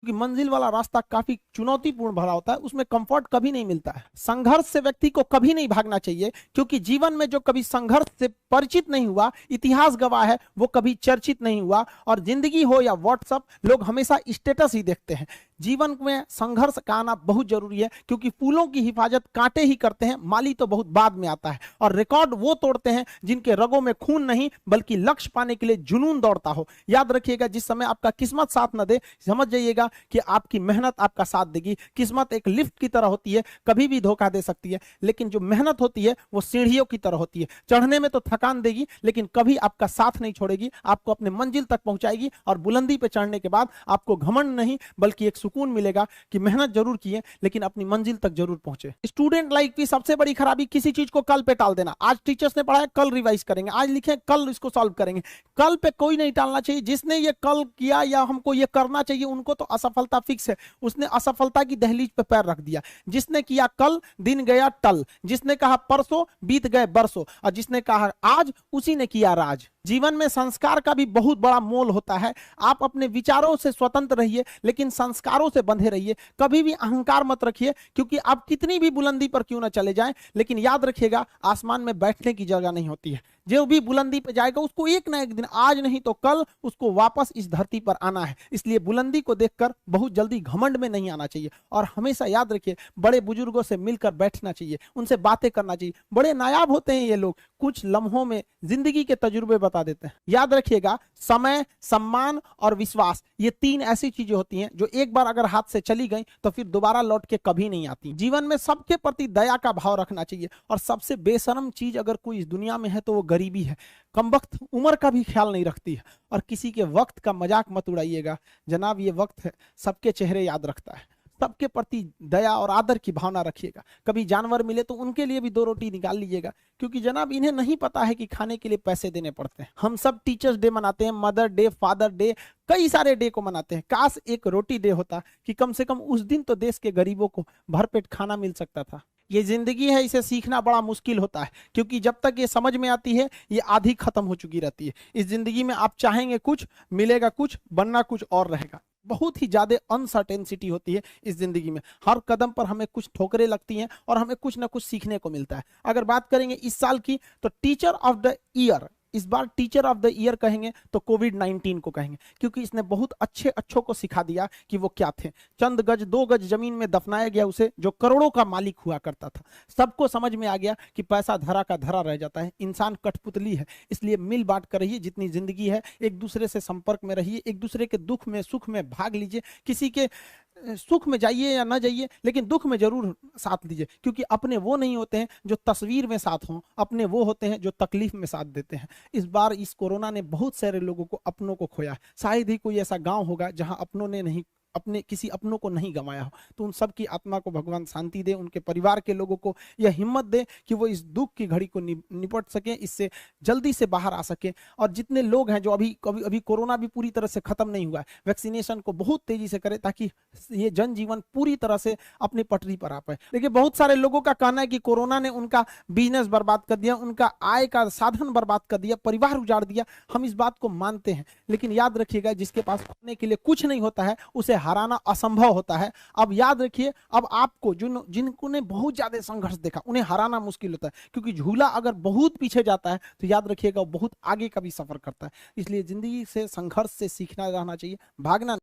क्योंकि मंजिल वाला रास्ता काफी चुनौतीपूर्ण भरा होता है, उसमें कंफर्ट कभी नहीं मिलता है। संघर्ष से व्यक्ति को कभी नहीं भागना चाहिए, क्योंकि जीवन में जो कभी संघर्ष से परिचित नहीं हुआ, इतिहास गवाह है, वो कभी चर्चित नहीं हुआ। और जिंदगी हो या व्हाट्सएप, लोग हमेशा स्टेटस ही देखते हैं। जीवन में संघर्ष का आना बहुत जरूरी है, क्योंकि फूलों की हिफाजत कांटे ही करते हैं, माली तो बहुत बाद में आता है। और रिकॉर्ड वो तोड़ते हैं जिनके रगों में खून नहीं, बल्कि लक्ष्य पाने के लिए जुनून दौड़ता हो। याद रखिएगा, जिस समय आपका किस्मत साथ न दे, समझ जाइएगा कि आपकी मेहनत आपका साथ देगी। किस्मत एक लिफ्ट की तरह होती है, कभी भी धोखा दे सकती है, लेकिन जो मेहनत होती है वो सीढ़ियों की तरह होती है। चढ़ने में तो थकान देगी, लेकिन कभी आपका साथ नहीं छोड़ेगी, आपको अपने मंजिल तक पहुंचाएगी। और बुलंदी पे चढ़ने के बाद आपको घमंड नहीं, बल्कि एक सुकून मिलेगा कि मेहनत जरूर किए, लेकिन अपनी मंजिल तक जरूर पहुंचे। स्टूडेंट लाइफ की सबसे बड़ी खराबी किसी चीज को कल पे टाल देना। आज टीचर्स ने पढ़ाया, कल रिवाइज करेंगे, आज लिखे, कल इसको सॉल्व करेंगे। कल पे कोई नहीं टालना चाहिए। जिसने ये कल किया या हमको ये करना चाहिए, उनको तो असफलता फिक्स है, उसने असफलता की दहलीज पे पैर रख दिया। जिसने किया कल, दिन गया टल। जिसने कहा परसों, बीत गए बरसों। और जिसने कहा आज, उसी ने किया राज। जीवन में संस्कार का भी बहुत बड़ा मोल होता है। आप अपने विचारों से स्वतंत्र रहिए, लेकिन संस्कारों से बंधे रहिए। कभी भी अहंकार मत रखिए, क्योंकि आप कितनी भी बुलंदी पर क्यों ना चले जाएं, लेकिन याद रखिएगा, आसमान में बैठने की जगह नहीं होती है। जो भी बुलंदी पे जाएगा, उसको एक ना एक दिन, आज नहीं तो कल, उसको वापस इस धरती पर आना है। इसलिए बुलंदी को देखकर बहुत जल्दी घमंड में नहीं आना चाहिए। और हमेशा याद रखिए, बड़े बुजुर्गों से मिलकर बैठना चाहिए, उनसे बातें करना चाहिए। बड़े नायाब होते हैं ये लोग, कुछ लम्हों में जिंदगी के तजुर्बे बता देते हैं। याद रखिएगा, समय, सम्मान और विश्वास, ये तीन ऐसी चीजें होती हैं जो एक बार अगर हाथ से चली गई तो फिर दोबारा लौट के कभी नहीं आती। जीवन में सबके प्रति दया का भाव रखना चाहिए। और सबसे बेशरम चीज अगर कोई इस दुनिया में है तो वो गरीबी है। कमबख्त उम्र का भी ख्याल नहीं रखती है। और किसी के वक्त का मजाक मत उड़ाइएगा जनाब, ये वक्त है, सबके चेहरे याद रखता है। सबके प्रति दया और आदर की भावना रखिएगा। कभी जानवर मिले तो उनके लिए भी दो रोटी निकाल लीजिएगा, क्योंकि जनाब इन्हें नहीं पता है कि खाने के लिए पैसे देने पड़ते हैं। हम सब टीचर्स डे मनाते हैं, मदर डे, फादर डे, कई सारे डे को मनाते हैं। काश एक रोटी डे होता, कि कम से कम उस दिन तो देश के गरीबों को भरपेट खाना मिल सकता था। ये जिंदगी है, इसे सीखना बड़ा मुश्किल होता है, क्योंकि जब तक ये समझ में आती है, ये आधी खत्म हो चुकी रहती है। इस जिंदगी में आप चाहेंगे कुछ, मिलेगा कुछ, बनना कुछ और रहेगा। बहुत ही ज्यादा अनसर्टेनिटी होती है इस जिंदगी में। हर कदम पर हमें कुछ ठोकरें लगती हैं और हमें कुछ ना कुछ सीखने को मिलता है। अगर बात करेंगे इस साल की, तो टीचर ऑफ द ईयर, इस बार टीचर ऑफ द ईयर कहेंगे तो कोविड-19 को कहेंगे, क्योंकि इसने बहुत अच्छों को सिखा दिया कि वो क्या थे। चंद गज, 2 गज जमीन में दफनाया गया उसे, जो करोड़ों का मालिक हुआ करता था। सबको समझ में आ गया कि पैसा धरा का धरा रह जाता है, इंसान कठपुतली है। इसलिए मिल बांट कर रहिए, जितनी जिंदगी है एक दूसरे से संपर्क में रहिए, एक दूसरे के दुख में सुख में भाग लीजिए। किसी के सुख में जाइए या ना जाइए, लेकिन दुख में जरूर साथ दीजिए, क्योंकि अपने वो नहीं होते हैं जो तस्वीर में साथ हों, अपने वो होते हैं जो तकलीफ में साथ देते हैं। इस बार इस कोरोना ने बहुत सारे लोगों को, अपनों को खोया। शायद ही कोई ऐसा गांव होगा जहां अपनों ने नहीं, अपने किसी अपनों को नहीं गंवाया हो। तो उन सब की आत्मा को भगवान शांति दे, उनके परिवार के लोगों को यह हिम्मत दे कि वो इस दुख की घड़ी को निपट सके, इससे जल्दी से बाहर आ सके। और जितने लोग हैं जो अभी कोरोना भी पूरी तरह से खत्म नहीं हुआ है, वैक्सीनेशन को बहुत तेजी से करें, ताकि ये जनजीवन पूरी तरह से अपनी पटरी पर आ पाए। देखिए, बहुत सारे लोगों का कहना है कि कोरोना ने उनका बिजनेस बर्बाद कर दिया, उनका आय का साधन बर्बाद कर दिया, परिवार उजाड़ दिया। हम इस बात को मानते हैं, लेकिन याद रखिएगा, जिसके पास खोने के लिए कुछ नहीं होता है, उसे हराना असंभव होता है। अब याद रखिए, अब आपको जिनको ने बहुत ज्यादा संघर्ष देखा, उन्हें हराना मुश्किल होता है, क्योंकि झूला अगर बहुत पीछे जाता है तो याद रखिएगा वो बहुत आगे का भी सफर करता है। इसलिए जिंदगी से, संघर्ष से सीखना रहना चाहिए, भागना